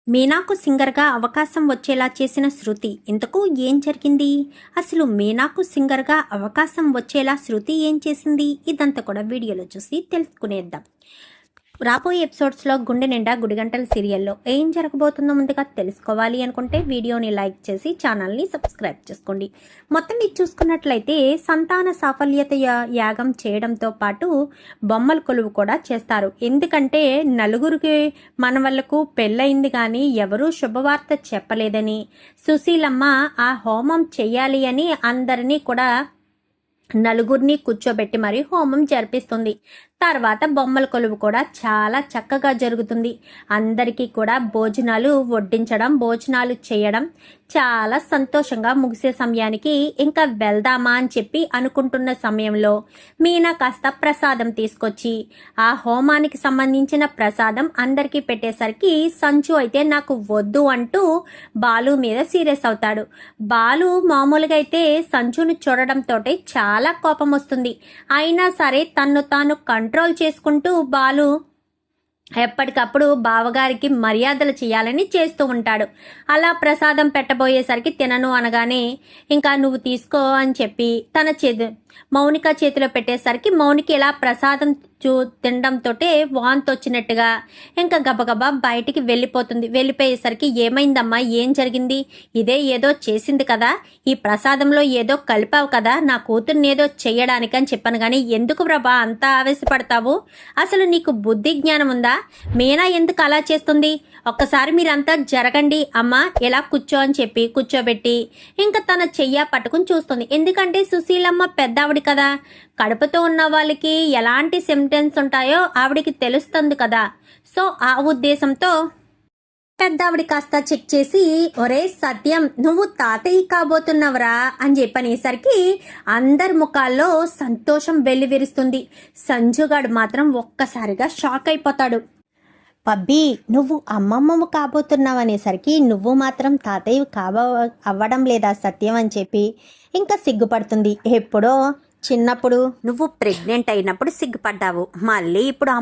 మీనాకు సింగర్గా అవకాశం వచ్చేలా చేసిన శృతి ఇంతకు ఏం జరిగింది? అసలు మీనాకు సింగర్గా అవకాశం వచ్చేలా శృతి ఏం చేసింది? ఇదంతా కూడా వీడియోలో చూసి తెలుసుకునేద్దాం. రాబోయే ఎపిసోడ్స్లో గుండె నిండా గుడిగంటల సీరియల్లో ఏం జరగబోతుందో ముందుగా తెలుసుకోవాలి అనుకుంటే వీడియోని లైక్ చేసి ఛానల్ని సబ్స్క్రైబ్ చేసుకోండి. మొత్తం ఇది చూసుకున్నట్లయితే సంతాన సాఫల్యత యాగం చేయడంతో పాటు బొమ్మల కొలువు కూడా చేస్తారు. ఎందుకంటే నలుగురికి మనవళ్లకు పెళ్ళయింది కానీ ఎవరూ శుభవార్త చెప్పలేదని సుశీలమ్మ ఆ హోమం చెయ్యాలి అని అందరినీ కూడా నలుగురిని కూర్చోబెట్టి మరి హోమం జరిపిస్తుంది. తర్వాత బొమ్మల కొలువు కూడా చాలా చక్కగా జరుగుతుంది. అందరికీ కూడా భోజనాలు వడ్డించడం, భోజనాలు చేయడం చాలా సంతోషంగా ముగిసే సమయానికి ఇంకా వెళ్దామా అని చెప్పి అనుకుంటున్న సమయంలో మీనా కాస్త ప్రసాదం తీసుకొచ్చి ఆ హోమానికి సంబంధించిన ప్రసాదం అందరికీ పెట్టేసరికి సంచు అయితే నాకు వద్దు అంటూ బాలు మీద సీరియస్ అవుతాడు. బాలు మామూలుగా అయితే సంచును చూడడంతో చాలా కోపం వస్తుంది. అయినా సరే తన్ను తాను కంట్రోల్ చేసుకుంటూ బాలు ఎప్పటికప్పుడు బావగారికి మర్యాదలు చేయాలని చేస్తూ ఉంటాడు. అలా ప్రసాదం పెట్టబోయేసరికి తినను అనగానే ఇంకా నువ్వు తీసుకో అని చెప్పి తన మౌనిక చేతిలో పెట్టేసరికి మౌనికి ఇలా ప్రసాదం తినడంతో వాంతి వచ్చినట్టుగా ఇంకా గబగబా బయటికి వెళ్ళిపోతుంది. వెళ్ళిపోయేసరికి ఏమైందమ్మా, ఏం జరిగింది? ఇదే ఏదో చేసింది కదా, ఈ ప్రసాదంలో ఏదో కలిపావు కదా నా కూతుర్ని ఏదో చెయ్యడానికి అని చెప్పాను. కానీ ఎందుకు ప్రభా అంత ఆవేశపడతావు? అసలు నీకు బుద్ధి జ్ఞానం ఉందా? మీనా ఎందుకు అలా చేస్తుంది? ఒక్కసారి మీరంతా జరగండి అమ్మా, ఎలా కూర్చో అని చెప్పి కూర్చోబెట్టి ఇంకా తన చెయ్య పట్టుకుని చూస్తుంది. ఎందుకంటే సుశీలమ్మ పెద్ద ఆవిడ కదా, కడుపుతో ఉన్న వాళ్ళకి ఎలాంటి సిమ్టమ్స్ ఉంటాయో ఆవిడికి తెలుస్తుంది కదా. సో ఆ ఉద్దేశంతో పెద్దావిడి కాస్త చెక్ చేసి, ఒరే సత్యం, నువ్వు తాతయ్య కాబోతున్నవరా అని చెప్పనేసరికి అందరి ముఖాల్లో సంతోషం వెల్లివిరుస్తుంది. సంజుగాడు మాత్రం ఒక్కసారిగా షాక్ అయిపోతాడు. పబ్బి, నువ్వు అమ్మమ్మము కాబోతున్నావనేసరికి నువ్వు మాత్రం తాతయ్య అవ్వడం లేదా సత్యం అని చెప్పి ఇంకా సిగ్గుపడుతుంది. ఎప్పుడో చిన్నప్పుడు నువ్వు ప్రెగ్నెంట్ అయినప్పుడు సిగ్గుపడ్డావు, మళ్ళీ ఇప్పుడు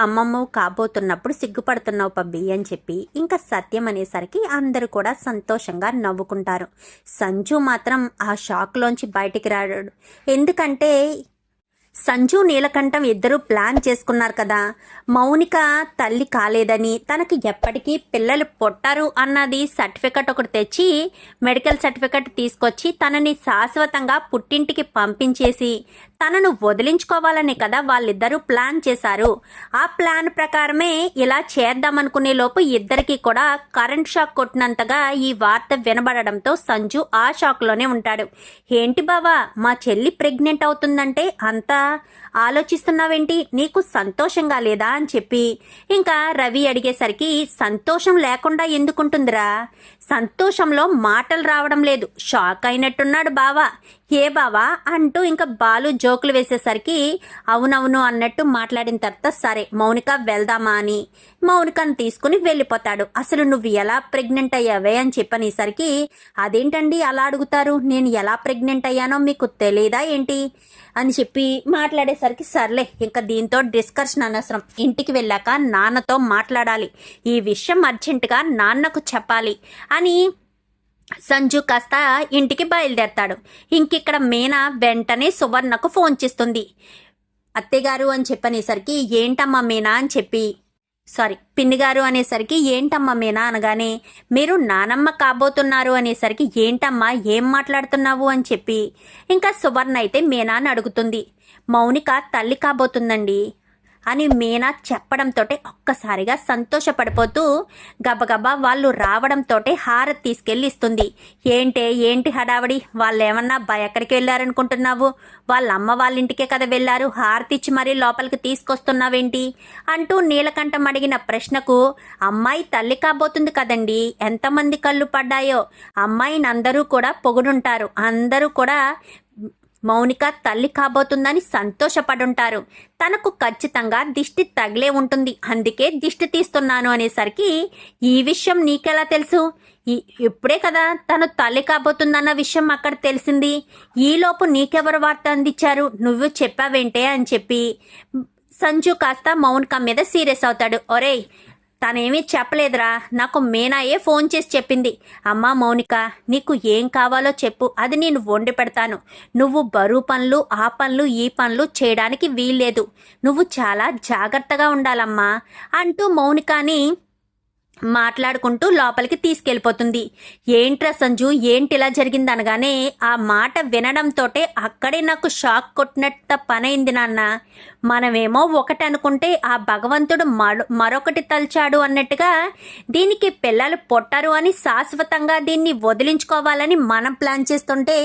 అమ్మమ్మవు కాబోతున్నప్పుడు సిగ్గుపడుతున్నావు పబ్బి అని చెప్పి ఇంకా సత్యం అనేసరికి అందరూ కూడా సంతోషంగా నవ్వుకుంటారు. సంజు మాత్రం ఆ షాక్లోంచి బయటికి రాడు. ఎందుకంటే సంజు నీలకంఠం ఇద్దరు ప్లాన్ చేసుకున్నారు కదా, మౌనిక తల్లి కాలేదని, తనకి ఎప్పటికీ పిల్లలు పుట్టారు అన్నది సర్టిఫికెట్ ఒకటి తెచ్చి మెడికల్ సర్టిఫికెట్ తీసుకొచ్చి తనని శాశ్వతంగా పుట్టింటికి పంపించేసి తనను వదిలించుకోవాలని కదా వాళ్ళిద్దరూ ప్లాన్ చేశారు. ఆ ప్లాన్ ప్రకారమే ఇలా చేద్దామనుకునే లోపు ఇద్దరికి కూడా కరెంట్ షాక్ కొట్టినంతగా ఈ వార్త వినబడడంతో సంజు ఆ షాక్లోనే ఉంటాడు. ఏంటి బావా, మా చెల్లి ప్రెగ్నెంట్ అవుతుందంటే అంతా ఆలోచిస్తున్నావేంటి, నీకు సంతోషంగా లేదా అని చెప్పి ఇంకా రవి అడిగేసరికి సంతోషం లేకుండా ఎందుకుంటుందిరా, సంతోషంలో మాటలు రావడం లేదు, షాక్ అయినట్టున్నాడు బావా. ఏ బావా అంటూ ఇంకా బాలు జోకులు వేసేసరికి అవునవును అన్నట్టు మాట్లాడిన తర్వాత సరే మౌనిక వెళ్దామా అని మౌనికను తీసుకుని వెళ్ళిపోతాడు. అసలు నువ్వు ఎలా ప్రెగ్నెంట్ అయ్యావే అని చెప్పనేసరికి అదేంటండి అలా అడుగుతారు, నేను ఎలా ప్రెగ్నెంట్ అయ్యానో మీకు తెలియదా ఏంటి అని చెప్పి మాట్లాడేసరికి సర్లే ఇంకా దీంతో డిస్కషన్ అనవసరం, ఇంటికి వెళ్ళాక నాన్నతో మాట్లాడాలి, ఈ విషయం అర్జెంటుగా నాన్నకు చెప్పాలి అని సంజు కాస్త ఇంటికి బయలుదేరతాడు. ఇంకిక్కడ మీనా వెంటనే సువర్ణకు ఫోన్ చేస్తుంది. అత్తయ్యగారు అని చెప్పనేసరికి ఏంటమ్మా మీనా అని చెప్పి పిన్నిగారు అనేసరికి ఏంటమ్మా మీనా అనగానే మీరు నానమ్మ కాబోతున్నారు అనేసరికి ఏంటమ్మా ఏం మాట్లాడుతున్నావు అని చెప్పి ఇంకా సువర్ణ అయితే మీనాని అడుగుతుంది. మౌనిక తల్లి కాబోతుందండి అని మీనా చెప్పడంతో ఒక్కసారిగా సంతోషపడిపోతూ గబగబా వాళ్ళు రావడంతో హారతి తీసుకెళ్ళి ఇస్తుంది. ఏంటి హడావడి, వాళ్ళు ఏమన్నా ఎక్కడికి వెళ్ళారనుకుంటున్నావు, వాళ్ళ అమ్మ వాళ్ళ ఇంటికే కదా వెళ్ళారు, హారతి ఇచ్చి మరీ లోపలికి తీసుకొస్తున్నావేంటి అంటూ నీలకంఠం అడిగిన ప్రశ్నకు అమ్మాయి తల్లి కాబోతుంది కదండి, ఎంతమంది కళ్ళు పడ్డాయో, అమ్మాయిని అందరూ కూడా పొగుడుంటారు, అందరూ కూడా మౌనిక తల్లి కాబోతుందని సంతోషపడుంటారు, తనకు ఖచ్చితంగా దిష్టి తగిలే ఉంటుంది, అందుకే దిష్టి తీస్తున్నాను అనేసరికి ఈ విషయం నీకెలా తెలుసు, ఇప్పుడే కదా తను తల్లి కాబోతుందన్న విషయం అక్కడ తెలిసింది, ఈలోపు నీకెవరు వార్త అందించారు, నువ్వు చెప్పావేంటే అని చెప్పి సంజు కాస్త మౌనిక మీద సీరియస్ అవుతాడు. ఒరేయ్ తనేమీ చెప్పలేదురా, నాకు మీనాయే ఫోన్ చేసి చెప్పింది. అమ్మా మౌనిక, నీకు ఏం కావాలో చెప్పు, అది నేను వండి పెడతాను. నువ్వు బరువు పనులు, ఆ పనులు, ఈ పనులు చేయడానికి వీల్లేదు. నువ్వు చాలా జాగ్రత్తగా ఉండాలమ్మా అంటూ మౌనికని మాట్లాడుకుంటూ లోపలికి తీసుకెళ్ళిపోతుంది. ఏంట్రా సంజు, ఏంటిలా జరిగింది అనగానే ఆ మాట వినడంతోటే అక్కడే నాకు షాక్ కొట్టినట్ట పనైంది నాన్న. మనమేమో ఒకటి అనుకుంటే ఆ భగవంతుడు మరొకటి తలిచాడు అన్నట్టుగా దీనికి పిల్లలు పుట్టరు అని శాశ్వతంగా దీన్ని వదిలించుకోవాలని మనం ప్లాన్ చేస్తుంటే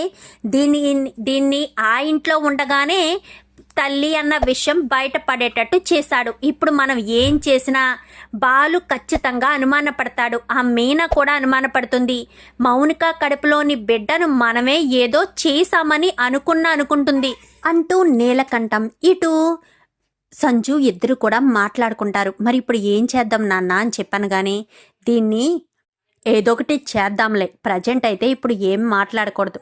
దీన్ని ఆ ఇంట్లో ఉండగానే తల్లి అన్న విషయం బయటపడేటట్టు చేశాడు. ఇప్పుడు మనం ఏం చేసినా బాలు ఖచ్చితంగా అనుమానపడతాడు. ఆ మీనా కూడా అనుమానపడుతుంది. మౌనిక కడుపులోని బిడ్డను మనమే ఏదో చేశామని అనుకుంటుంది అంటూ నీలకంఠం ఇటు సంజు ఇద్దరు కూడా మాట్లాడుకుంటారు. మరి ఇప్పుడు ఏం చేద్దాం నాన్న అని చెప్పాను కానీ దీన్ని ఏదో ఒకటి చేద్దాంలే, ప్రజెంట్ అయితే ఇప్పుడు ఏం మాట్లాడకూడదు.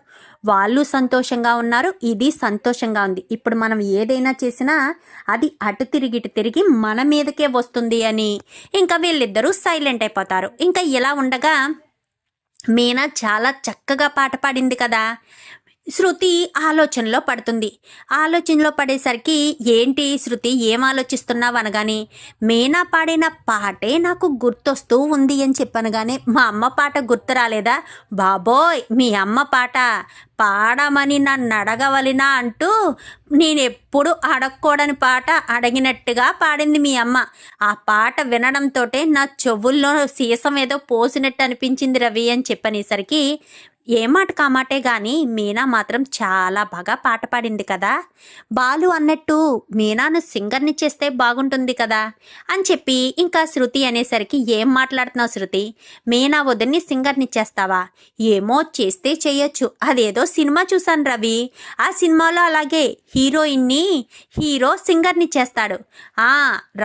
వాళ్ళు సంతోషంగా ఉన్నారు, ఇది సంతోషంగా ఉంది. ఇప్పుడు మనం ఏదైనా చేసినా అది అటు తిరిగి మన మీదకే వస్తుంది అని ఇంకా వీళ్ళిద్దరూ సైలెంట్ అయిపోతారు. ఇంకా ఇలా ఉండగా మీనా చాలా చక్కగా పాట పాడింది కదా. శృతి ఆలోచనలో పడేసరికి ఏంటి శృతి ఏం ఆలోచిస్తున్నావు అనగానే మీనా పాడిన పాటే నాకు గుర్తొస్తూ ఉంది అని చెప్పాను. కానీ మా అమ్మ పాట గుర్తు రాలేదా? బాబోయ్, మీ అమ్మ పాట పాడమని నన్ను అడగవలినా అంటూ నేనెప్పుడు అడగకూడని పాట అడిగినట్టుగా పాడింది మీ అమ్మ. ఆ పాట వినడంతో నా చెవుల్లో సీసం ఏదో పోసినట్టు అనిపించింది రవి అని చెప్పనేసరికి ఏ మాట కామాటే గాని మీనా మాత్రం చాలా బాగా పాట పాడింది కదా. బాలు అన్నట్టు మీనాను సింగర్ని చేస్తే బాగుంటుంది కదా అని చెప్పి ఇంకా శృతి అనేసరికి ఏం మాట్లాడుతున్నావు శృతి, మీనా వదిన్ని సింగర్ని చేస్తావా? ఏమో చేస్తే చేయొచ్చు, అదేదో సినిమా చూసాను రవి, ఆ సినిమాలో అలాగే హీరోయిన్ని హీరో సింగర్ని చేస్తాడు.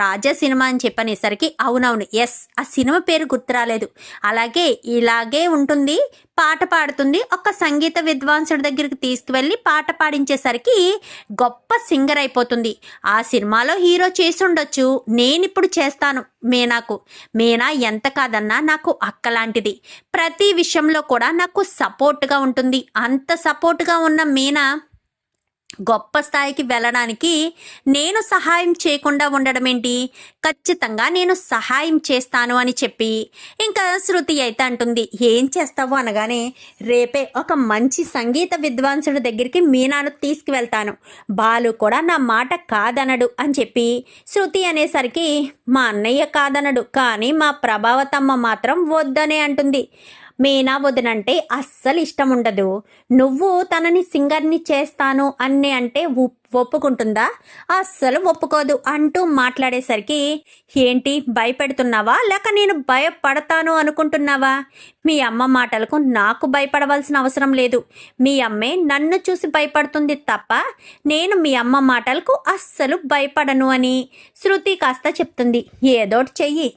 రాజా సినిమా అని చెప్పనేసరికి అవునవును, ఎస్, ఆ సినిమా పేరు గుర్తురాలేదు. అలాగే ఇలాగే ఉంటుంది, పాట పాడుతుంది. ఒక సంగీత విద్వాంసుడి దగ్గరికి తీసుకువెళ్ళి పాట పాడించేసరికి గొప్ప సింగర్ అయిపోతుంది. ఆ సినిమాలో హీరో చేసి ఉండొచ్చు, నేనిప్పుడు చేస్తాను మీనాకు. మీనా ఎంత కాదన్నా నాకు అక్కలాంటిది, ప్రతి విషయంలో కూడా నాకు సపోర్ట్గా ఉంటుంది. అంత సపోర్ట్గా ఉన్న మీనా గొప్ప స్థాయికి వెళ్ళడానికి నేను సహాయం చేయకుండా ఉండడం ఏంటి? ఖచ్చితంగా నేను సహాయం చేస్తాను అని చెప్పి ఇంకా శృతి అయితే అంటుంది. ఏం చేస్తావు అనగానే రేపే ఒక మంచి సంగీత విద్వాంసుడి దగ్గరికి మీనాను తీసుకువెళ్తాను, బాలు కూడా నా మాట కాదనడు అని చెప్పి శృతి అనేసరికి మా అన్నయ్య కాదనడు కానీ మా ప్రభావతమ్మ మాత్రం వద్దనే అంటుంది. మీనా వదినంటే అస్సలు ఇష్టం ఉండదు. నువ్వు తనని సింగర్ని చేస్తాను అని అంటే ఒప్పుకుంటుందా? అస్సలు ఒప్పుకోదు అంటూ మాట్లాడేసరికి ఏంటి భయపెడుతున్నావా లేక నేను భయపడతాను అనుకుంటున్నావా? మీ అమ్మ మాటలకు నాకు భయపడవలసిన అవసరం లేదు. మీ అమ్మే నన్ను చూసి భయపడుతుంది తప్ప నేను మీ అమ్మ మాటలకు అస్సలు భయపడను అని శృతి కాస్త చెప్తుంది. ఏదోటి చెయ్యి,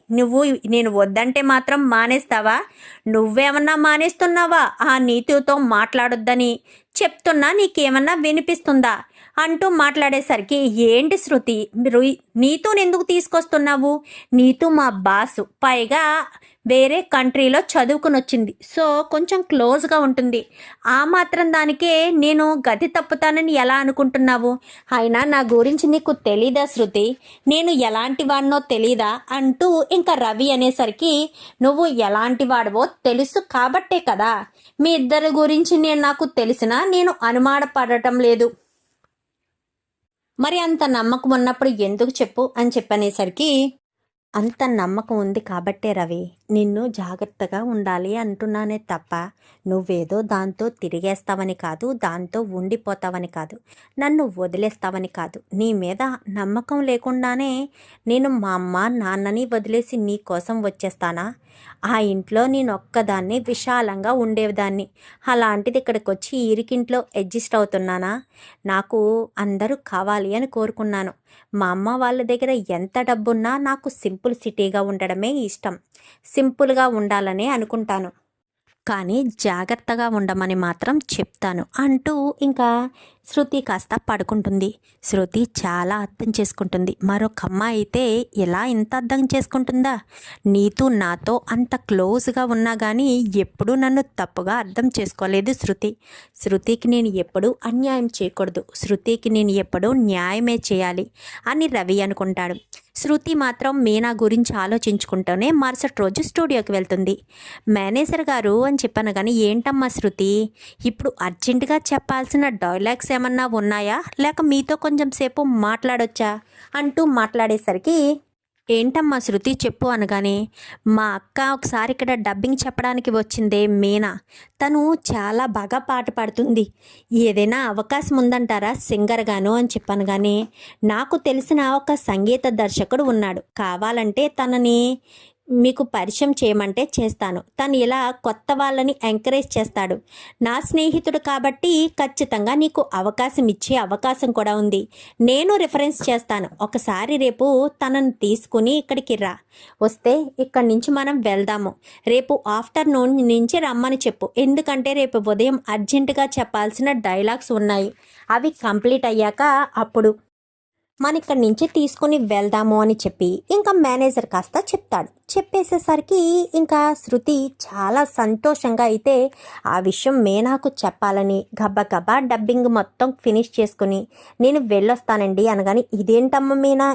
నేను వద్దంటే మాత్రం మానేస్తావా? నువ్వేమన్నా మానేస్తున్నావా? ఆ నీతుతో మాట్లాడొద్దని చెప్తున్నా, నీకేమన్నా వినిపిస్తుందా అంటూ మాట్లాడేసరికి ఏంటి శృతి, నీతుని ఎందుకు తీసుకొస్తున్నావు? నీతు మా బాసు, పైగా వేరే కంట్రీలో చదువుకుని వచ్చింది, సో కొంచెం క్లోజ్గా ఉంటుంది. ఆ మాత్రం దానికే నేను గతి తప్పుతానని ఎలా అనుకుంటున్నావు? అయినా నా గురించి నీకు తెలీదా శృతి, నేను ఎలాంటి వాడినో తెలీదా అంటూ ఇంకా రవి అనేసరికి నువ్వు ఎలాంటి వాడివో తెలుసు కాబట్టే కదా మీ ఇద్దరి గురించి నాకు తెలిసినా నేను అనుమానపడటం లేదు. మరి అంత నమ్మకం ఉన్నప్పుడు ఎందుకు చెప్పు అని చెప్పనేసరికి అంత నమ్మకం ఉంది కాబట్టే రవి నిన్ను జాగ్రత్తగా ఉండాలి అంటున్నానే తప్ప నువ్వేదో దాంతో తిరిగేస్తావని కాదు, దాంతో ఉండిపోతావని కాదు, నన్ను వదిలేస్తావని కాదు. నీ మీద నమ్మకం లేకుండానే నేను మా అమ్మ నాన్నని వదిలేసి నీ కోసం వచ్చేస్తానా? ఆ ఇంట్లో నేను ఒక్కదాన్ని విశాలంగా ఉండేదాన్ని, అలాంటిది ఇక్కడికి వచ్చి ఇరికింట్లో అడ్జస్ట్ అవుతున్నానా? నాకు అందరూ కావాలి అని కోరుకున్నాను. మా అమ్మ వాళ్ళ దగ్గర ఎంత డబ్బున్నా నాకు సింపుల్ సిటీగా ఉండడమే ఇష్టం, సింపుల్గా ఉండాలనే అనుకుంటాను. కానీ జాగ్రత్తగా ఉండమని మాత్రం చెప్తాను అంటూ ఇంకా శృతి కాస్త పడుకుంటుంది. శృతి చాలా అర్థం చేసుకుంటుంది. మరొక అమ్మాయి అయితే ఎలా ఇంత అర్థం చేసుకుంటుందా? నీతో నాతో అంత క్లోజ్గా ఉన్నా కానీ ఎప్పుడూ నన్ను తప్పుగా అర్థం చేసుకోలేదు శృతి. శృతికి నేను ఎప్పుడూ అన్యాయం చేయకూడదు, శృతికి నేను ఎప్పుడూ న్యాయమే చేయాలి అని రవి అనుకుంటాడు. శృతి మాత్రం మీనా గురించి ఆలోచించుకుంటూనే మరుసటి రోజు స్టూడియోకి వెళ్తుంది. మేనేజర్ గారు అని చెప్పాను కానీ ఏంటమ్మా శృతి, ఇప్పుడు అర్జెంటుగా చెప్పాల్సిన డైలాగ్స్ ఏమన్నా ఉన్నాయా, లేక మీతో కొంచెం సేపు మాట్లాడొచ్చా అంటూ మాట్లాడేసరికి ఏంటమ్మా శృతి చెప్పు అనగానే, మా అక్క ఒకసారి ఇక్కడ డబ్బింగ్ చెప్పడానికి వచ్చిందే మీనా, తను చాలా బాగా పాట పాడుతుంది, ఏదైనా అవకాశం ఉందంటారా సింగర్గాను అని చెప్పాను. కానీ నాకు తెలిసిన ఒక సంగీత దర్శకుడు ఉన్నాడు, కావాలంటే తనని మీకు పరిచయం చేయమంటే చేస్తాను, తను ఇలా కొత్త వాళ్ళని ఎంకరేజ్ చేస్తాడు, నా స్నేహితుడు కాబట్టి ఖచ్చితంగా నీకు అవకాశం ఇచ్చే అవకాశం కూడా ఉంది, నేను రిఫరెన్స్ చేస్తాను, ఒకసారి రేపు తనను తీసుకుని ఇక్కడికి రా, వస్తే ఇక్కడి నుంచి మనం వెళ్దాము, రేపు ఆఫ్టర్నూన్ నుంచి రమ్మని చెప్పు, ఎందుకంటే రేపు ఉదయం అర్జెంటుగా చెప్పాల్సిన డైలాగ్స్ ఉన్నాయి, అవి కంప్లీట్ అయ్యాక అప్పుడు మన ఇక్కడి నుంచి తీసుకుని వెళ్దాము అని చెప్పి ఇంకా మేనేజర్ కాస్త చెప్తాడు. చెప్పేసేసరికి ఇంకా శృతి చాలా సంతోషంగా అయితే ఆ విషయం మీనాకు చెప్పాలని గబ్బా డబ్బింగ్ మొత్తం ఫినిష్ చేసుకుని నేను వెళ్ళొస్తానండి అనగాని, ఇదేంటమ్మ మీనా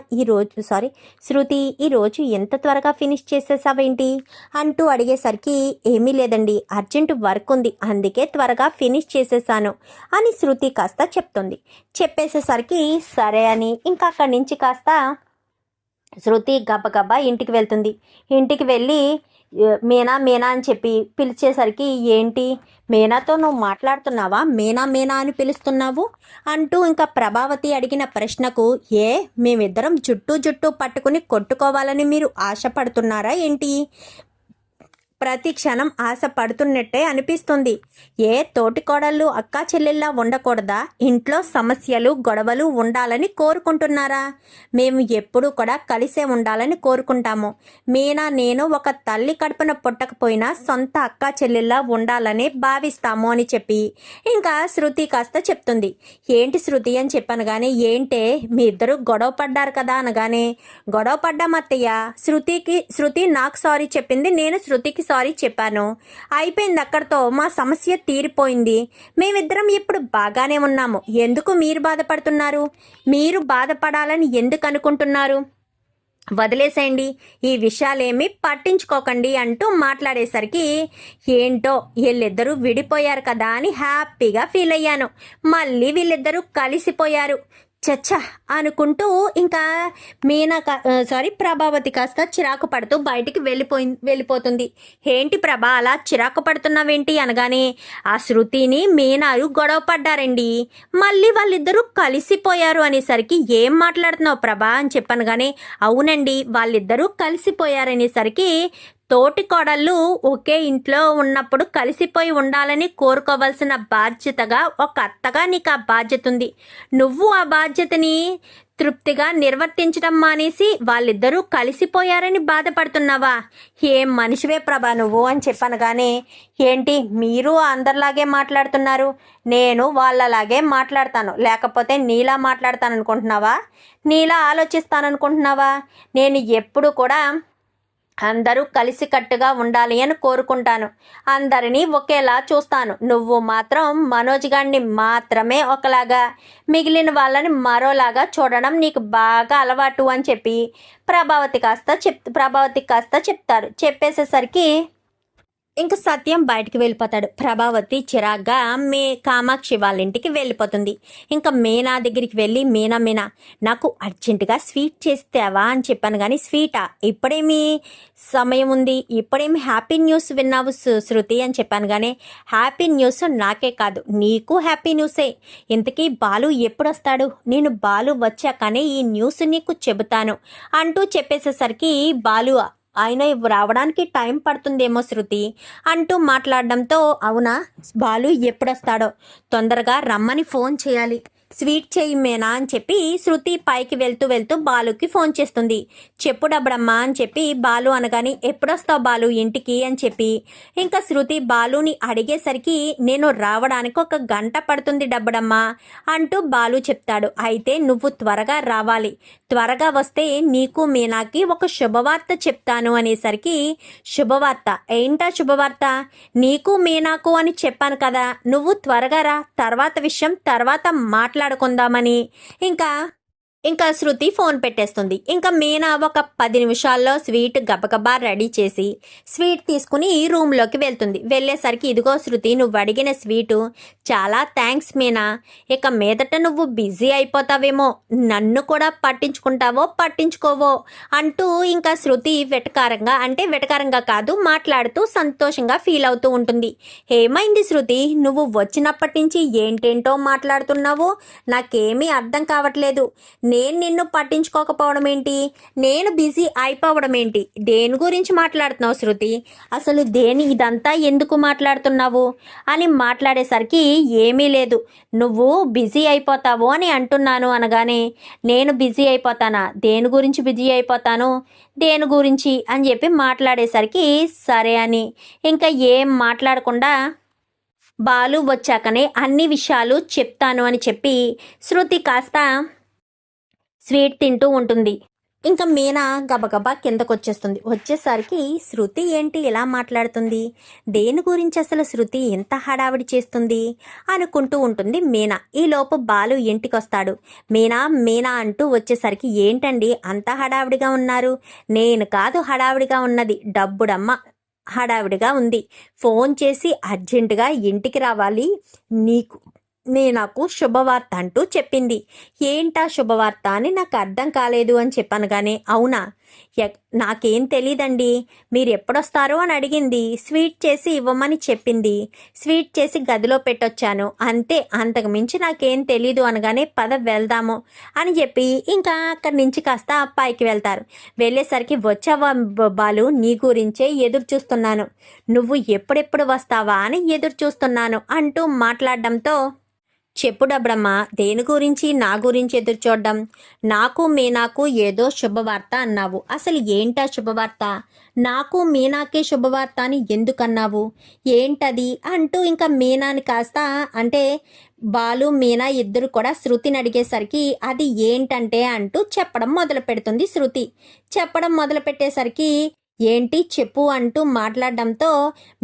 శృతి ఈరోజు ఎంత త్వరగా ఫినిష్ చేసేసావేంటి అంటూ అడిగేసరికి, ఏమీ లేదండి అర్జెంటు వర్క్ ఉంది అందుకే త్వరగా ఫినిష్ చేసేసాను అని శృతి కాస్త చెప్తుంది. చెప్పేసేసరికి సరే అని ఇంకా అక్కడి నుంచి కాస్త శృతి గబగబా ఇంటికి వెళ్తుంది. ఇంటికి వెళ్ళి మీనా మీనా అని చెప్పి పిలిచేసరికి, ఏంటి మీనాతో నువ్వు మాట్లాడుతున్నావా, మీనా మీనా అని పిలుస్తున్నావు అంటూ ఇంకా ప్రభావతి అడిగిన ప్రశ్నకు, మేమిద్దరం జుట్టు పట్టుకుని కొట్టుకోవాలని మీరు ఆశపడుతున్నారా ఏంటి, ప్రతి క్షణం ఆశ పడుతున్నట్టే అనిపిస్తుంది, తోటి కోడళ్ళు అక్కా చెల్లెల్లా ఉండకూడదా, ఇంట్లో సమస్యలు గొడవలు ఉండాలని కోరుకుంటున్నారా, మేము ఎప్పుడూ కూడా కలిసే ఉండాలని కోరుకుంటాము, మీనా నేను ఒక తల్లి కడుపున పుట్టకపోయినా సొంత అక్కా చెల్లెల్లా ఉండాలని భావిస్తాము అని చెప్పి ఇంకా శృతి కాస్త చెప్తుంది. ఏంటి శృతి అని చెప్పాను కానీ, ఏంటే మీ ఇద్దరు గొడవ పడ్డారు కదా అనగానే, గొడవ పడ్డాం అత్తయ్య, శృతి నాకు సారీ చెప్పింది, నేను శృతికి సారీ చెప్పాను, అయిపోయింది అక్కడితో మా సమస్య తీరిపోయింది, మేమిద్దరం ఇప్పుడు బాగానే ఉన్నాము, ఎందుకు మీరు బాధపడుతున్నారు, మీరు బాధపడాలని ఎందుకు అనుకుంటున్నారు, వదిలేసేయండి, ఈ విషయాలేమీ పట్టించుకోకండి అంటూ మాట్లాడేసరికి, ఏంటో వీళ్ళిద్దరూ విడిపోయారు కదా అని హ్యాపీగా ఫీల్ అయ్యాను, మళ్ళీ వీళ్ళిద్దరూ కలిసిపోయారు చచ్చా అనుకుంటూ ఇంకా ప్రభావతి కాస్త చిరాకు పడుతూ బయటికి వెళ్ళిపోతుంది. ఏంటి ప్రభా అలా చిరాకు పడుతున్నావేంటి అనగానే, ఆ శృతిని మీనారు గొడవ పడ్డారండి, మళ్ళీ వాళ్ళిద్దరూ కలిసిపోయారు అనేసరికి, ఏం మాట్లాడుతున్నావు ప్రభా అని చెప్పాను కానీ, అవునండి వాళ్ళిద్దరూ కలిసిపోయారనేసరికి, తోటి కోడళ్ళు ఒకే ఇంట్లో ఉన్నప్పుడు కలిసిపోయి ఉండాలని కోరుకోవాల్సిన బాధ్యతగా ఒక అత్తగా నీకు ఆ బాధ్యత ఉంది, నువ్వు ఆ బాధ్యతని తృప్తిగా నిర్వర్తించడం మానేసి వాళ్ళిద్దరూ కలిసిపోయారని బాధపడుతున్నావా, ఏం మనిషివే ప్రభా నువ్వు అని చెప్పాను కానీ, ఏంటి మీరు అందరిలాగే మాట్లాడుతున్నారు, నేను వాళ్ళలాగే మాట్లాడతాను, లేకపోతే నీలా మాట్లాడతాను అనుకుంటున్నావా, నీలా ఆలోచిస్తాననుకుంటున్నావా, నేను ఎప్పుడు కూడా అందరూ కలిసికట్టుగా ఉండాలి అని కోరుకుంటాను, అందరినీ ఒకేలా చూస్తాను, నువ్వు మాత్రం మనోజ్ గారిని మాత్రమే ఒకలాగా మిగిలిన వాళ్ళని మరోలాగా చూడడం నీకు బాగా అలవాటు అని చెప్పి ప్రభావతి కాస్త చెప్తారు. చెప్పేసేసరికి ఇంకా సత్యం బయటికి వెళ్ళిపోతాడు. ప్రభావతి చిరాగ్గా కామాక్షి వాళ్ళ ఇంటికి వెళ్ళిపోతుంది. ఇంకా మీనా దగ్గరికి వెళ్ళి, మీనా నాకు అర్జెంటుగా స్వీట్ చేస్తావా అని చెప్పాను కానీ, స్వీటా, ఇప్పుడేమి సమయం ఉంది, ఇప్పుడేమి హ్యాపీ న్యూస్ విన్నావు శృతి అని చెప్పాను కానీ, హ్యాపీ న్యూస్ నాకే కాదు నీకు హ్యాపీ న్యూసే, ఇంతకీ బాలు ఎప్పుడు వస్తాడు, నేను బాలు వచ్చాకనే ఈ న్యూస్ నీకు చెబుతాను అంటూ చెప్పేసేసరికి, బాలు ఆయన రావడానికి టైం పడుతుందేమో శృతి అంటూ మాట్లాడడంతో, అవునా బాలు ఎప్పుడొస్తాడో తొందరగా రమ్మని ఫోన్ చేయాలి, స్వీట్ చెయ్యి మేనా అని చెప్పి శృతి పైకి వెళ్తూ వెళ్తూ బాలుకి ఫోన్ చేస్తుంది. చెప్పు డబ్బడమ్మా అని చెప్పి బాలు అనగాని ఎప్పుడొస్తావు బాలు ఇంటికి అని చెప్పి ఇంకా శృతి బాలుని అడిగేసరికి నేను రావడానికి 1 గంట పడుతుంది డబ్బడమ్మా అంటూ బాలు చెప్తాడు. అయితే నువ్వు త్వరగా రావాలి, త్వరగా వస్తే నీకు మీనాకి ఒక శుభవార్త చెప్తాను అనేసరికి శుభవార్త ఏంటా శుభవార్త? నీకు మీనాకు అని చెప్పాను కదా, నువ్వు త్వరగా రా, తర్వాత విషయం తర్వాత మాట్లాడుకుందామని ఇంకా శృతి ఫోన్ పెట్టేస్తుంది. ఇంకా మీనా ఒక 10 నిమిషాల్లో స్వీట్ గబగబా రెడీ చేసి స్వీట్ తీసుకుని రూమ్లోకి వెళ్తుంది. వెళ్ళేసరికి ఇదిగో శృతి, నువ్వు అడిగిన స్వీటు, చాలా థ్యాంక్స్ మీనా, ఇక మీదట నువ్వు బిజీ అయిపోతావేమో, నన్ను కూడా పట్టించుకుంటావో పట్టించుకోవో అంటూ ఇంకా శృతి వెటకారంగా కాదు మాట్లాడుతూ సంతోషంగా ఫీల్ అవుతూ ఉంటుంది. ఏమైంది శృతి, నువ్వు వచ్చినప్పటి నుంచి ఏంటేంటో మాట్లాడుతున్నావు, నాకేమీ అర్థం కావట్లేదు. నేను నిన్ను పట్టించుకోకపోవడం ఏంటి, నేను బిజీ అయిపోవడం ఏంటి, దేని గురించి మాట్లాడుతున్నావు శృతి, అసలు ఇదంతా ఎందుకు మాట్లాడుతున్నావు అని మాట్లాడేసరికి ఏమీ లేదు, నువ్వు బిజీ అయిపోతావు అని అంటున్నాను అనగానే నేను బిజీ అయిపోతానా, దేని గురించి బిజీ అయిపోతాను, దేని గురించి అని చెప్పి మాట్లాడేసరికి సరే అని ఇంకా ఏం మాట్లాడకుండా బాలు వచ్చాకనే అన్ని విషయాలు చెప్తాను అని చెప్పి శృతి కాస్త స్వీట్ తింటూ ఉంటుంది. ఇంకా మీనా గబగబా కిందకొచ్చేస్తుంది. వచ్చేసరికి శృతి ఏంటి ఇలా మాట్లాడుతుంది, దేని గురించి అసలు శృతి ఎంత హడావిడి చేస్తుంది అనుకుంటూ ఉంటుంది మీనా. ఈలోపు బాలు ఇంటికి వస్తాడు. మీనా అంటూ వచ్చేసరికి ఏంటండి అంత హడావిడిగా ఉన్నారు? నేను కాదు హడావిడిగా ఉన్నది, డబ్బుడమ్మ హడావిడిగా ఉంది. ఫోన్ చేసి అర్జెంటుగా ఇంటికి రావాలి, నాకు శుభవార్త అంటూ చెప్పింది. ఏంటా శుభవార్త అని నాకు అర్థం కాలేదు అని చెప్పాను. కానీ అవునా, నాకేం తెలీదండి, మీరు ఎప్పుడొస్తారో అని అడిగింది, స్వీట్ చేసి ఇవ్వమని చెప్పింది, స్వీట్ చేసి గదిలో పెట్టొచ్చాను, అంతే, అంతకు మించి నాకేం తెలీదు అనగానే పద వెళ్దాము అని చెప్పి ఇంకా అక్కడి నుంచి కాస్త పైకి వెళ్తారు. వెళ్ళేసరికి వచ్చావా బాలు, నీ గురించే ఎదురు చూస్తున్నాను, నువ్వు ఎప్పుడెప్పుడు వస్తావా అని ఎదురు చూస్తున్నాను అంటూ మాట్లాడడంతో చెప్పు డబ్బడమ్మ, దేని గురించి నా గురించి ఎదురు చూడడం, నాకు మీనాకు ఏదో శుభవార్త అన్నావు, అసలు ఏంటా శుభవార్త, నాకు మీనాకే శుభవార్త అని ఎందుకన్నావు, ఏంటది అంటూ ఇంకా మీనాని కాస్త బాలు మీనా ఇద్దరు కూడా శృతిని అడిగేసరికి అది ఏంటంటే అంటూ చెప్పడం మొదలు పెడుతుంది. శృతి చెప్పడం మొదలు పెట్టేసరికి ఏంటి చెప్పు అంటూ మాట్లాడడంతో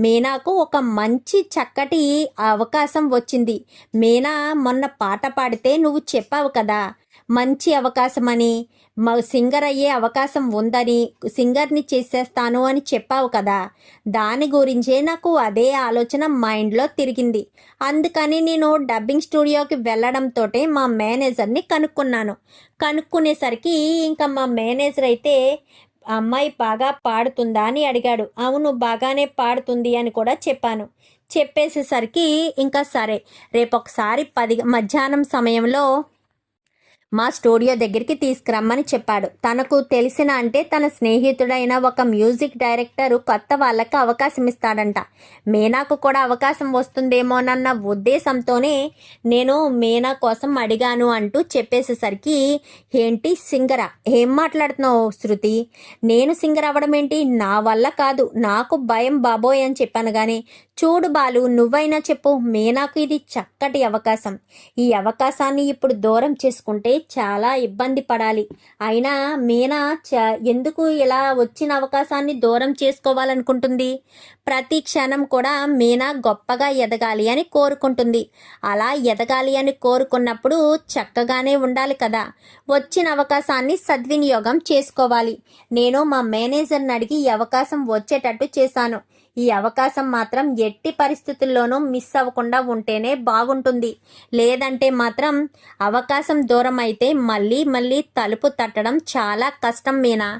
మీనాకు ఒక మంచి చక్కటి అవకాశం వచ్చింది. మీనా మొన్న పాట పాడితే నువ్వు చెప్పావు కదా మంచి అవకాశం అని, సింగర్ అయ్యే అవకాశం ఉందని, సింగర్ని చేసేస్తాను అని చెప్పావు కదా, దాని గురించే నాకు అదే ఆలోచన మైండ్లో తిరిగింది. అందుకని నేను డబ్బింగ్ స్టూడియోకి వెళ్ళడంతో మా మేనేజర్ని కనుక్కునేసరికి ఇంకా మా మేనేజర్ అయితే అమ్మాయి బాగా పాడుతుందా అని అడిగాడు. అవును, బాగానే పాడుతుంది అని కూడా చెప్పాను. చెప్పేసేసరికి ఇంకా సరే, రేపొకసారి మధ్యాహ్నం సమయంలో మా స్టూడియో దగ్గరికి తీసుకురమ్మని చెప్పాడు. తనకు తెలిసిన తన స్నేహితుడైన ఒక మ్యూజిక్ డైరెక్టర్ కొత్త వాళ్ళకి అవకాశం ఇస్తాడంట. మీనాకు కూడా అవకాశం వస్తుందేమోనన్న ఉద్దేశంతోనే నేను మీనా కోసం అడిగాను అంటూ చెప్పేసేసరికి ఏంటి సింగరా, ఏం మాట్లాడుతున్నావు శృతి, నేను సింగర్ అవ్వడం ఏంటి, నా వల్ల కాదు, నాకు భయం బాబోయ్ అని చెప్పాను. కానీ చూడు బాలు, నువ్వైనా చెప్పు, మీనాకు ఇది చక్కటి అవకాశం, ఈ అవకాశాన్ని ఇప్పుడు దూరం చేసుకుంటే చాలా ఇబ్బంది పడాలి. అయినా మీనా ఎందుకు ఇలా వచ్చిన అవకాశాన్ని దూరం చేసుకోవాలనుకుంటుంది? ప్రతి క్షణం కూడా మీనా గొప్పగా ఎదగాలి అని కోరుకుంటుంది. అలా ఎదగాలి అని కోరుకున్నప్పుడు చక్కగానే ఉండాలి కదా, వచ్చిన అవకాశాన్ని సద్వినియోగం చేసుకోవాలి. నేను మా మేనేజర్ని అడిగి ఈ అవకాశం వచ్చేటట్టు చేశాను. ఈ అవకాశం మాత్రం ఎట్టి పరిస్థితుల్లోనూ మిస్ అవ్వకుండా ఉంటేనే బాగుంటుంది, లేదంటే మాత్రం అవకాశం దూరం అయితే మళ్ళీ తలుపు తట్టడం చాలా కష్టం మీనా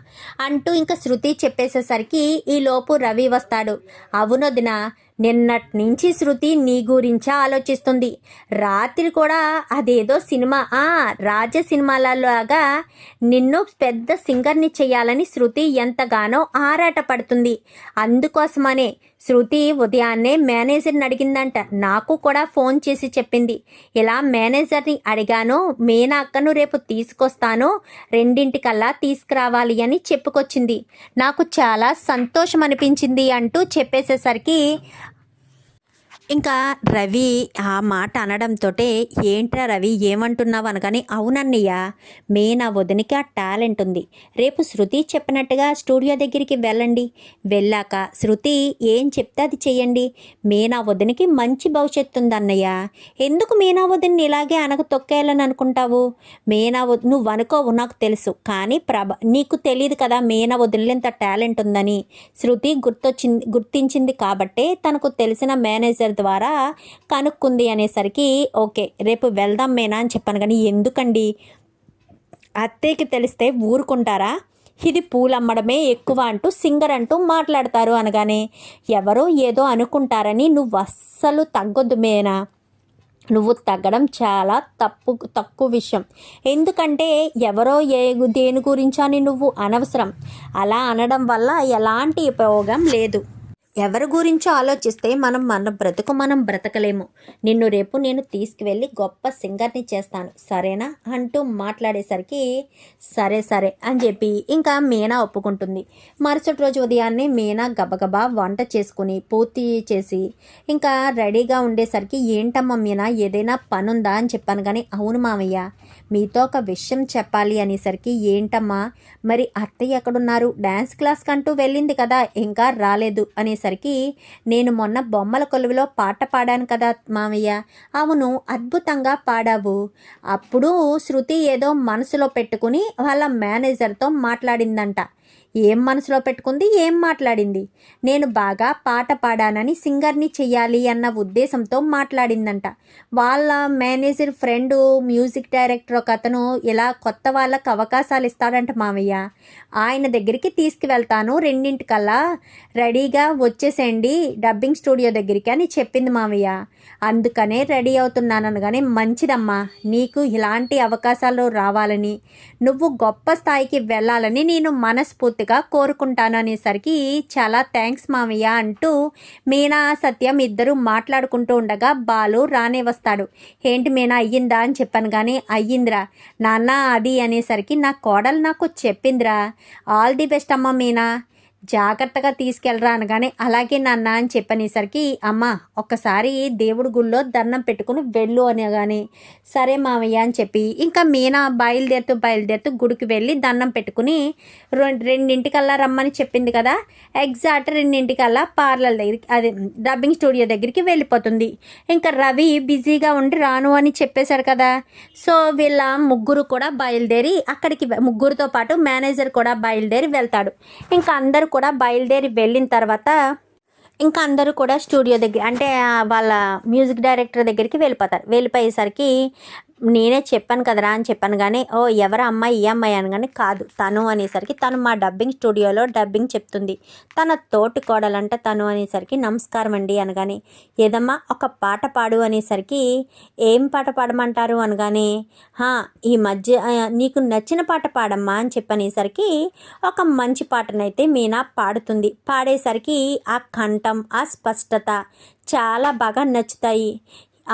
అంటూ ఇంకా శృతి చెప్పేసేసరికి ఈలోపు రవి వస్తాడు. అవునొదినా, నిన్నటి నుంచి శృతి నీ గురించే ఆలోచిస్తుంది. రాత్రి కూడా అదేదో సినిమా రాజ సినిమాలలాగా నిన్ను పెద్ద సింగర్ని చేయాలని శృతి ఎంతగానో ఆరాటపడుతుంది. అందుకోసమనే శృతి ఉదయాన్నే మేనేజర్ని అడిగిందంట. నాకు కూడా ఫోన్ చేసి చెప్పింది, ఇలా మేనేజర్ని అడిగాను, మీనా అక్కను రేపు తీసుకొస్తాను, 2 తీసుకురావాలి అని చెప్పుకొచ్చింది. నాకు చాలా సంతోషం అనిపించింది అంటూ చెప్పేసేసరికి ఇంకా రవి ఆ మాట అనడంతో, ఏంట్రా రవి ఏమంటున్నావు అనగానే, అవునన్నయ్య, నా వదినికి ఆ టాలెంట్ ఉంది, రేపు శృతి చెప్పినట్టుగా స్టూడియో దగ్గరికి వెళ్ళండి, వెళ్ళాక శృతి ఏం చెప్తే అది చెయ్యండి, నా వదినికి మంచి భవిష్యత్తు ఉంది అన్నయ్య, ఎందుకు మీనా వదిని ఇలాగే అనక తొక్కేయాలని అనుకుంటావు, నువ్వు అనుకోవు నాకు తెలుసు, కానీ నీకు తెలియదు కదా మీనా వదిలిలో ఎంత టాలెంట్ ఉందని, శృతి గుర్తించింది కాబట్టే తనకు తెలిసిన మేనేజర్ ద్వారా కనుక్కుంది అనేసరికి, ఓకే రేపు వెళ్దాం మేనా అని చెప్పాను. కానీ ఎందుకండి, అత్తయ్యకి తెలిస్తే ఊరుకుంటారా, ఇది పూలమ్మడమే ఎక్కువ అంటూ సింగర్ అంటూ మాట్లాడతారు అనగానే, ఎవరో ఏదో అనుకుంటారని నువ్వు అస్సలు తగ్గొద్దు మేనా, నువ్వు తగ్గడం చాలా తక్కువ విషయం, ఎందుకంటే ఎవరో దేని గురించో అని నువ్వు అనవసరం, అలా అనడం వల్ల ఎలాంటి ఉపయోగం లేదు, ఎవరి గురించో ఆలోచిస్తే మన బ్రతుకు మనం బ్రతకలేము, నిన్ను రేపు నేను తీసుకువెళ్ళి గొప్ప సింగర్ని చేస్తాను సరేనా అంటూ మాట్లాడేసరికి, సరే సరే అని చెప్పి ఇంకా మీనా ఒప్పుకుంటుంది. మరుసటి రోజు ఉదయాన్నే మీనా గబగబా వంట చేసుకుని పూర్తి చేసి ఇంకా రెడీగా ఉండేసరికి, ఏంటమ్మా మీనా ఏదైనా పనుందా అని చెప్పాను. కానీ అవును మామయ్య, మీతో ఒక విషయం చెప్పాలి అనేసరికి, ఏంటమ్మా, మరి అత్తయ్య ఎక్కడున్నారు, డ్యాన్స్ క్లాస్ కంటూ వెళ్ళింది కదా, ఇంకా రాలేదు అనేసరికి, నేను మొన్న బొమ్మల కొలువులో పాట పాడాను కదా మామయ్య, అవును అద్భుతంగా పాడావు, అప్పుడు శృతి ఏదో మనసులో పెట్టుకుని వాళ్ళ మేనేజర్తో మాట్లాడిందంట, ఏం మనసులో పెట్టుకుంది, ఏం మాట్లాడింది, నేను బాగా పాట పాడానని సింగర్ని చెయ్యాలి అన్న ఉద్దేశంతో మాట్లాడిందంట, వాళ్ళ మేనేజర్ ఫ్రెండ్ మ్యూజిక్ డైరెక్టర్ ఒక అతను ఇలా కొత్త వాళ్ళకు అవకాశాలు ఇస్తాడంట మామయ్య, ఆయన దగ్గరికి తీసుకువెళ్తాను, 2 రెడీగా వచ్చేసేయండి డబ్బింగ్ స్టూడియో దగ్గరికి అని చెప్పింది మామయ్య, అందుకనే రెడీ అవుతున్నాను అనగానే, మంచిదమ్మా, నీకు ఇలాంటి అవకాశాలు రావాలని, నువ్వు గొప్ప స్థాయికి వెళ్ళాలని నేను మనస్ఫూర్తిగా కోరుకుంటాను అనేసరికి, చాలా థ్యాంక్స్ మామయ్య అంటూ మీనా సత్యం ఇద్దరు మాట్లాడుకుంటూ ఉండగా బాలు రానే వస్తాడు. ఏంటి మీనా అయ్యిందా అని చెప్పాను. కానీ అయ్యిందిరా నాన్న అది అనేసరికి, నా కోడలు నాకు చెప్పిందిరా, ఆల్ ది బెస్ట్ అమ్మ మీనా, జాగ్రత్తగా తీసుకెళ్ళరా అనగానే, అలాగే నాన్న అని చెప్పనేసరికి, అమ్మ ఒక్కసారి దేవుడి గుళ్ళో దండం పెట్టుకుని వెళ్ళు అనగానే, సరే మామయ్య అని చెప్పి ఇంకా మీనా బయలుదేరుతూ గుడికి వెళ్ళి దండం పెట్టుకుని 2 రమ్మని చెప్పింది కదా, ఎగ్జాక్ట్ 2 పార్లర్ దగ్గరికి, అదే డబ్బింగ్ స్టూడియో దగ్గరికి వెళ్ళిపోతుంది. ఇంకా రవి బిజీగా ఉండి రాను అని చెప్పేశారు కదా, సో వీళ్ళ ముగ్గురు కూడా బయలుదేరి అక్కడికి, ముగ్గురితో పాటు మేనేజర్ కూడా బయలుదేరి వెళ్తాడు. ఇంకా అందరూ కూడా బయలుదేరి వెళ్ళిన తర్వాత ఇంకా అందరూ కూడా స్టూడియో దగ్గర, అంటే వాళ్ళ మ్యూజిక్ డైరెక్టర్ దగ్గరికి వెళ్ళిపోతారు. వెళ్ళిపోయేసరికి, నేనే చెప్పాను కదరా అని చెప్పాను. కానీ ఓ ఎవరు అమ్మాయి, ఈ అమ్మాయి అనగానే, కాదు తను అనేసరికి, తను మా డబ్బింగ్ స్టూడియోలో డబ్బింగ్ చెప్తుంది, తన తోటి కోడలంట తను అనేసరికి, నమస్కారం అండి అనగానే, ఏదమ్మా ఒక పాట పాడు అనేసరికి, ఏం పాట పాడమంటారు అనగానే, ఈ మధ్య నీకు నచ్చిన పాట పాడమ్మా అని చెప్పనేసరికి, ఒక మంచి పాటనైతే మీనా పాడుతుంది. పాడేసరికి ఆ కంఠం, ఆ స్పష్టత చాలా బాగా నచ్చుతాయి.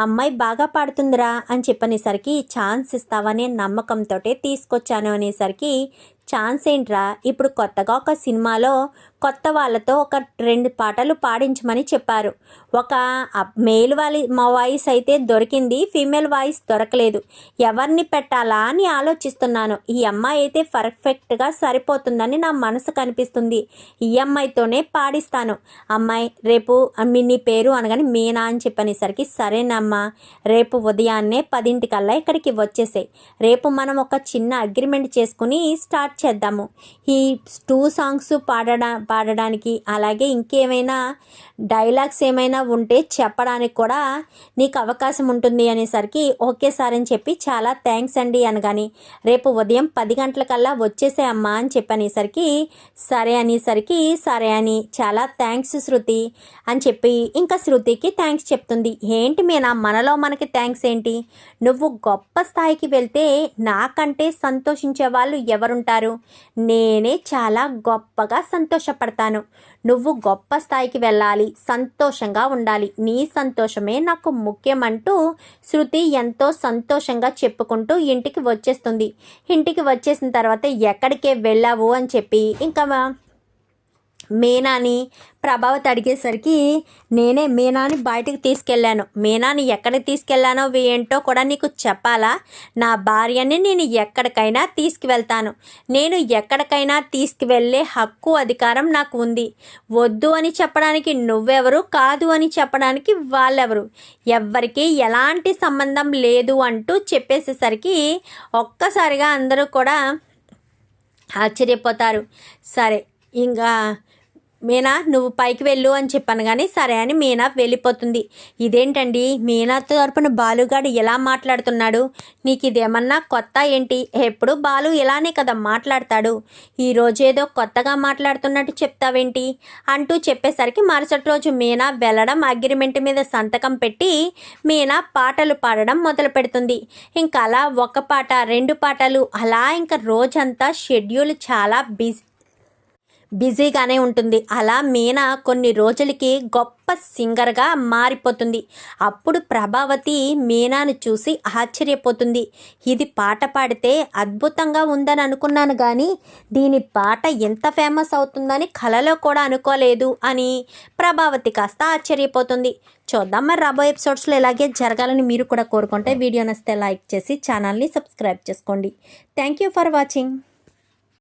అమ్మాయి బాగా పాడుతుందిరా అని చెప్పనేసరికి, ఛాన్స్ ఇస్తావనే నమ్మకంతో తీసుకొచ్చాను అనేసరికి, ఛాన్స్ ఏంట్రా, ఇప్పుడు కొత్తగా ఒక సినిమాలో కొత్త వాళ్ళతో ఒక 2 పాటలు పాడించమని చెప్పారు, ఒక మేల్ వాయిస్ అయితే దొరికింది, ఫీమేల్ వాయిస్ దొరకలేదు, ఎవరిని పెట్టాలా అని ఆలోచిస్తున్నాను, ఈ అమ్మాయి అయితే పర్ఫెక్ట్గా సరిపోతుందని నా మనసు కనిపిస్తుంది, ఈ అమ్మాయితోనే పాడిస్తాను, అమ్మాయి రేపు నీ పేరు అనగానే మీనా అని చెప్పనేసరికి, సరేనమ్మా రేపు ఉదయాన్నే 10 ఇక్కడికి వచ్చేసాయి, రేపు మనం ఒక చిన్న అగ్రిమెంట్ చేసుకుని స్టార్ట్ చేద్దాము, ఈ 2 సాంగ్స్ పాడడానికి, అలాగే ఇంకేమైనా డైలాగ్స్ ఏమైనా ఉంటే చెప్పడానికి కూడా నీకు అవకాశం ఉంటుంది అనేసరికి, ఓకే సార్ అని చెప్పి, చాలా థ్యాంక్స్ అండి అనగాని, రేపు ఉదయం 10 వచ్చేసే అమ్మా అని చెప్పనేసరికి, సరే అనేసరికి, సరే అని, చాలా థ్యాంక్స్ శృతి అని చెప్పి ఇంకా శృతికి థ్యాంక్స్ చెప్తుంది. ఏంటి మీనా, మనలో మనకి థ్యాంక్స్ ఏంటి, నువ్వు గొప్ప స్థాయికి వెళ్తే నాకంటే సంతోషించే వాళ్ళు ఎవరుంటారు, నేనే చాలా గొప్పగా సంతోషపడతాను, నువ్వు గొప్ప స్థాయికి వెళ్ళాలి, సంతోషంగా ఉండాలి, నీ సంతోషమే నాకు ముఖ్యమంటూ శృతి ఎంతో సంతోషంగా చెప్పుకుంటూ ఇంటికి వచ్చేస్తుంది. ఇంటికి వచ్చేసిన తర్వాత ఎక్కడికే వెళ్ళావు అని చెప్పి ఇంకా మీనాని ప్రభావతి అడిగేసరికి మీనాని బయటకు తీసుకెళ్ళాను. మీనాని ఎక్కడికి తీసుకెళ్ళానో ఏంటో కూడా నీకు చెప్పాలా? నా భార్యని నేను ఎక్కడికైనా తీసుకువెళ్తాను. నేను ఎక్కడికైనా తీసుకువెళ్ళే హక్కు అధికారం నాకు ఉంది. వద్దు అని చెప్పడానికి నువ్వెవరు, కాదు అని చెప్పడానికి వాళ్ళెవరు, ఎవ్వరికి ఎలాంటి సంబంధం లేదు అంటూ చెప్పేసేసరికి ఒక్కసారిగా అందరూ కూడా ఆశ్చర్యపోతారు. సరే ఇంకా మీనా నువ్వు పైకి వెళ్ళు అని చెప్పాను కానీ సరే అని మీనా వెళ్ళిపోతుంది. ఇదేంటండి మీనా తరపున బాలుగాడు ఎలా మాట్లాడుతున్నాడు? నీకు ఇదేమన్నా కొత్త ఏంటి? ఎప్పుడు బాలు ఇలానే కదా మాట్లాడతాడు, ఈరోజు ఏదో కొత్తగా మాట్లాడుతున్నట్టు చెప్తావేంటి అంటూ చెప్పేసరికి మరుసటి రోజు మీనా వెళ్ళడం, అగ్రిమెంట్ మీద సంతకం పెట్టి మీనా పాటలు పాడడం మొదలు పెడుతుంది. ఇంకా అలా ఒక పాట 2 పాటలు అలా ఇంకా రోజంతా షెడ్యూల్ చాలా బిజీగానే ఉంటుంది. అలా మీనా కొన్ని రోజులకి గొప్ప సింగర్గా మారిపోతుంది. అప్పుడు ప్రభావతి మీనాను చూసి ఆశ్చర్యపోతుంది. ఇది పాట పాడితే అద్భుతంగా ఉందని అనుకున్నాను కానీ దీని పాట ఎంత ఫేమస్ అవుతుందని కలలో కూడా అనుకోలేదు అని ప్రభావతి కాస్త ఆశ్చర్యపోతుంది. చూద్దాం మరి రాబోయే ఎపిసోడ్స్లో ఇలాగే జరగాలని మీరు కూడా కోరుకుంటే వీడియో నచ్చితే లైక్ చేసి ఛానల్ని సబ్స్క్రైబ్ చేసుకోండి. Thank you for watching.